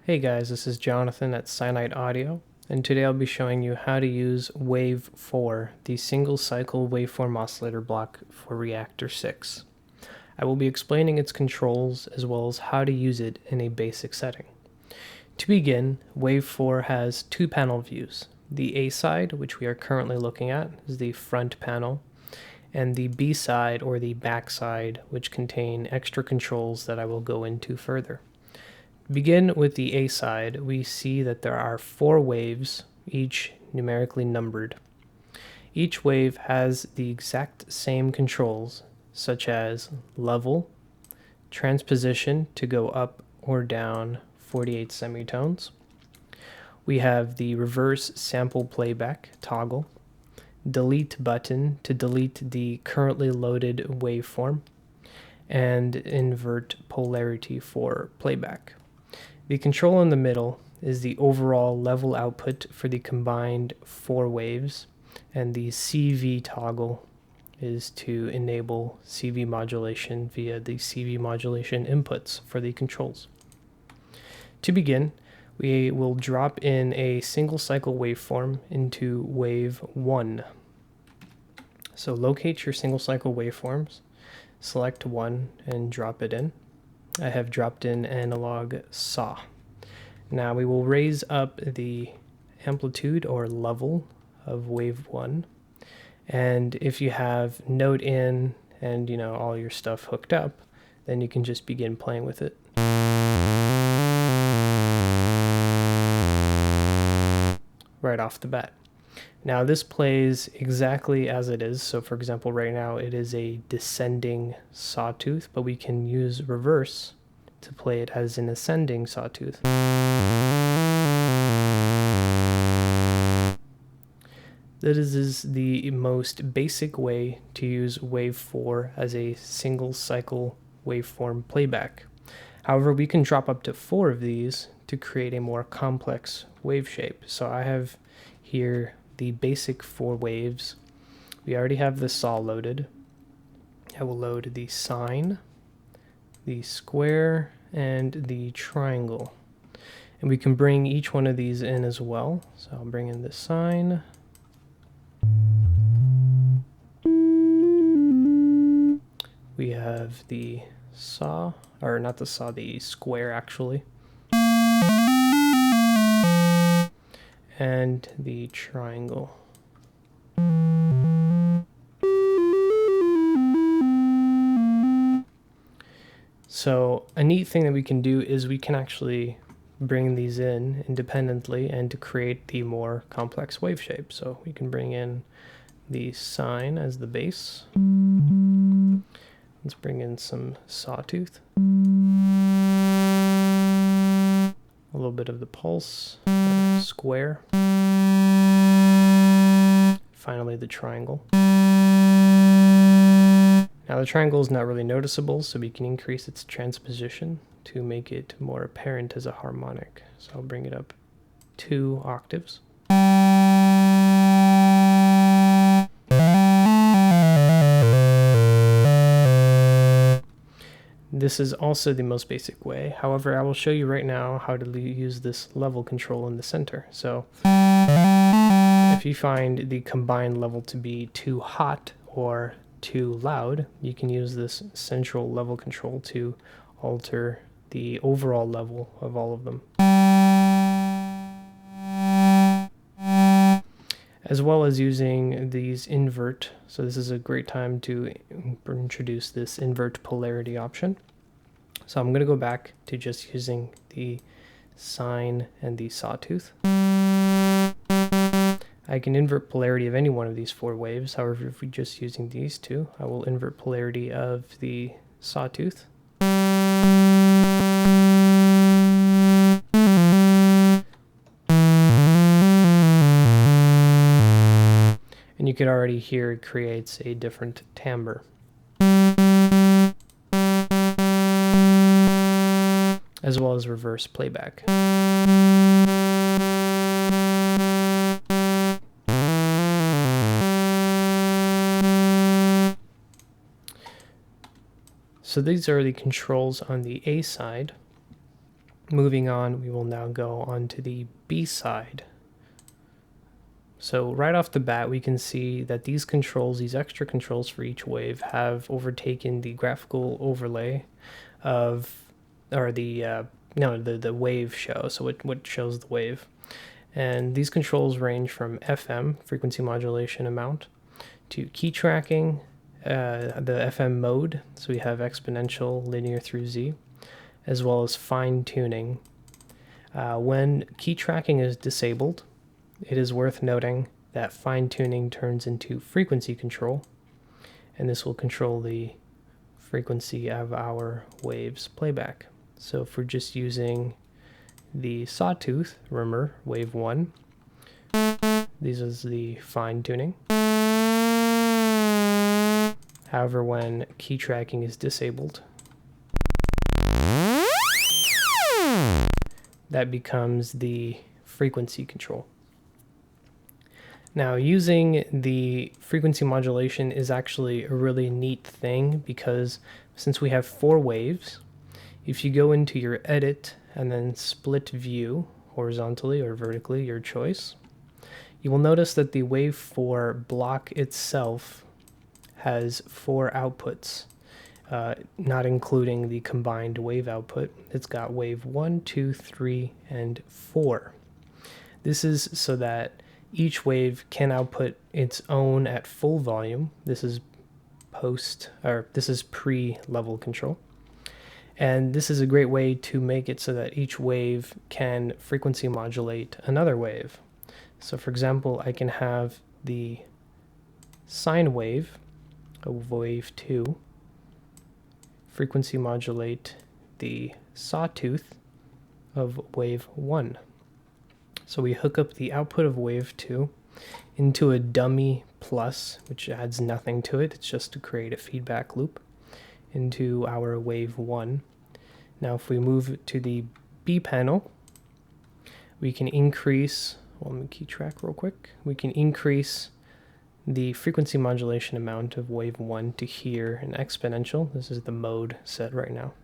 Hey guys, this is Jonathan at SyniteAudio, and today I'll be showing you how to use Wave-4, the single cycle waveform oscillator block for Reaktor 6. I will be explaining its controls as well as how to use it in a basic setting. To begin, Wave-4 has two panel views. The A side, which we are currently looking at, is the front panel, and the B side or the back side, which contain extra controls that I will go into further. Begin with the A side, we see that there are 4 waves, each numerically numbered. Each wave has the exact same controls, such as level, transposition to go up or down 48 semitones. We have the reverse sample playback toggle, delete button to delete the currently loaded waveform, and invert polarity for playback. The control in the middle is the overall level output for the combined 4 waves, and the CV toggle is to enable CV modulation via the CV modulation inputs for the controls. To begin, we will drop in a single cycle waveform into wave 1. So locate your single cycle waveforms, select one, and drop it in. I have dropped in analog saw. Now we will raise up the amplitude or level of wave 1. And if you have note in and all your stuff hooked up, then you can just begin playing with it. Right off the bat. Now this plays exactly as it is. So for example, right now it is a descending sawtooth, but we can use reverse to play it as an ascending sawtooth. That is the most basic way to use Wave-4 as a single cycle waveform playback. However, we can drop up to 4 of these to create a more complex wave shape. So I have here the basic 4 waves. We already have the saw loaded. I will load the sine, the square, and the triangle. And we can bring each one of these in as well. So I'll bring in the sine. We have the saw, or not the saw, the square actually. And the triangle. So a neat thing that we can do is we can actually bring these in independently and to create the more complex wave shape. So we can bring in the sine as the base. Let's bring in some sawtooth. A little bit of the pulse, square. Finally the triangle. Now the triangle is not really noticeable, so we can increase its transposition to make it more apparent as a harmonic. So I'll bring it up 2 octaves. This is also the most basic way. However, I will show you right now how to use this level control in the center. So if you find the combined level to be too hot or too loud, you can use this central level control to alter the overall level of all of them. As well as using these invert. So this is a great time to introduce this invert polarity option. So I'm going to go back to just using the sine and the sawtooth. I can invert polarity of any one of these 4 waves. However, if we're just using these 2, I will invert polarity of the sawtooth. And you can already hear it creates a different timbre. As well as reverse playback. So these are the controls on the A side. Moving on, we will now go on to the B side. So right off the bat, we can see that these controls, these extra controls for each wave, have overtaken the graphical overlay of, or the wave show, so what shows the wave. And these controls range from FM, frequency modulation amount, to key tracking, the FM mode, so we have exponential, linear through Z, as well as fine tuning. When key tracking is disabled, it is worth noting that fine tuning turns into frequency control, and this will control the frequency of our waves playback. So if we're just using the sawtooth, remember, wave 1, this is the fine tuning. However, when key tracking is disabled, that becomes the frequency control. Now, using the frequency modulation is actually a really neat thing, because since we have 4 waves, if you go into your edit and then split view horizontally or vertically, your choice, you will notice that the Wave-4 block itself has 4 outputs, not including the combined wave output. It's got wave 1, 2, 3, and 4. This is so that each wave can output its own at full volume. This is pre-level control. And this is a great way to make it so that each wave can frequency modulate another wave. So for example, I can have the sine wave of wave 2 frequency modulate the sawtooth of wave 1. So we hook up the output of wave 2 into a dummy plus, which adds nothing to it. It's just to create a feedback loop, into our wave 1. Now if we move to the B panel, we can increase, well, let me key track real quick. We can increase the frequency modulation amount of wave 1 to here an exponential. This is the mode set right now.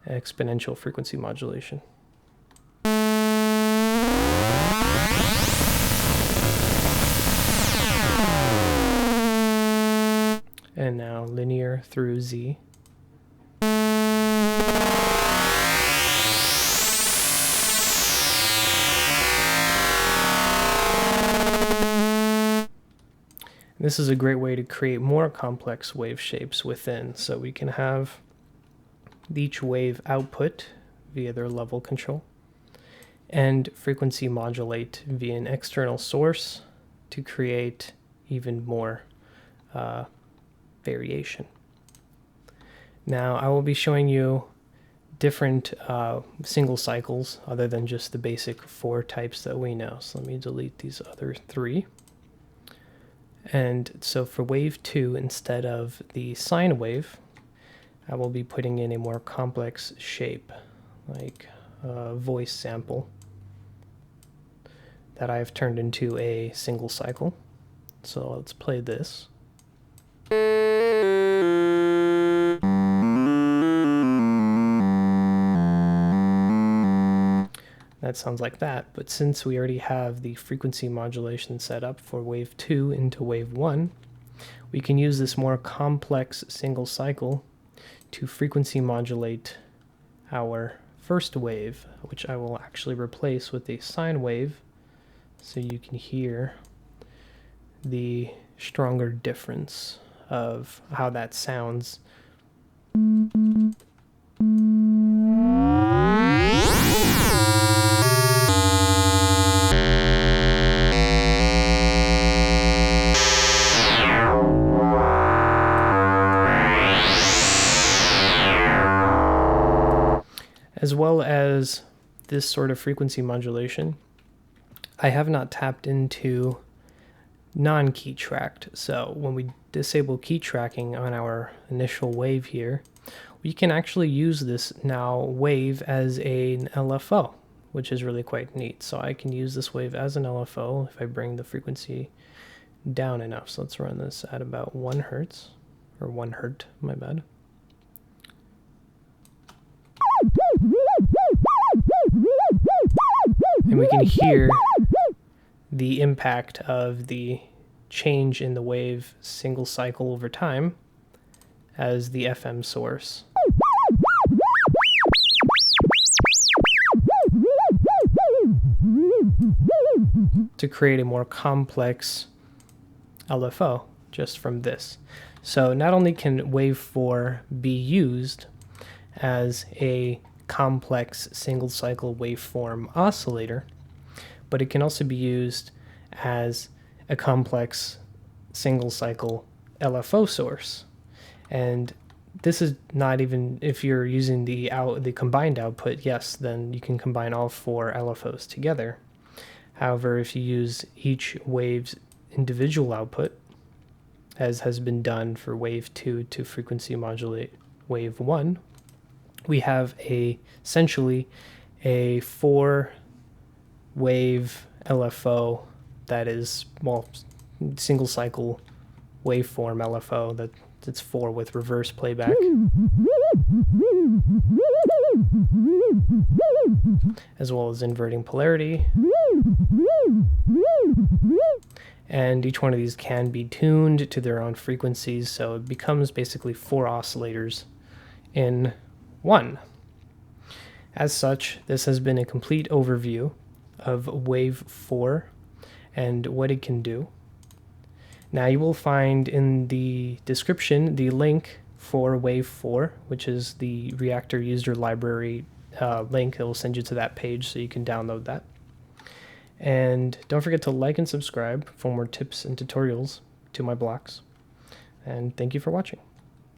Exponential frequency modulation. And now linear through Z. This is a great way to create more complex wave shapes within. So we can have each wave output via their level control and frequency modulate via an external source to create even more variation. Now I will be showing you different single cycles other than just the basic 4 types that we know. So let me delete these other 3. And so for wave 2, instead of the sine wave, I will be putting in a more complex shape, like a voice sample that I've turned into a single cycle. So let's play this. That sounds like that, but since we already have the frequency modulation set up for wave 2 into wave 1, we can use this more complex single cycle to frequency modulate our first wave, which I will actually replace with a sine wave so you can hear the stronger difference of how that sounds. As well as this sort of frequency modulation, I have not tapped into non-key tracked. So when we disable key tracking on our initial wave here, we can actually use this now wave as an LFO, which is really quite neat. So I can use this wave as an LFO if I bring the frequency down enough. So let's run this at about 1 hertz, or 1 hertz, my bad. we can hear the impact of the change in the wave single cycle over time as the FM source. To create a more complex LFO just from this. So not only can Wave-4 be used as a complex single cycle waveform oscillator, but it can also be used as a complex single cycle LFO source. And this is not even, if you're using the combined output, yes, then you can combine all 4 LFOs together. However, if you use each wave's individual output, as has been done for Wave 2 to frequency modulate Wave 1, we have essentially a 4-wave LFO that is, well, single cycle waveform LFO that's 4 with reverse playback. As well as inverting polarity. And each one of these can be tuned to their own frequencies, so it becomes basically 4 oscillators in one. As such, this has been a complete overview of Wave-4 and what it can do. Now you will find in the description the link for Wave-4, which is the Reaktor user library link. It will send you to that page so you can download that. And don't forget to like and subscribe for more tips and tutorials to my blocks. And thank you for watching.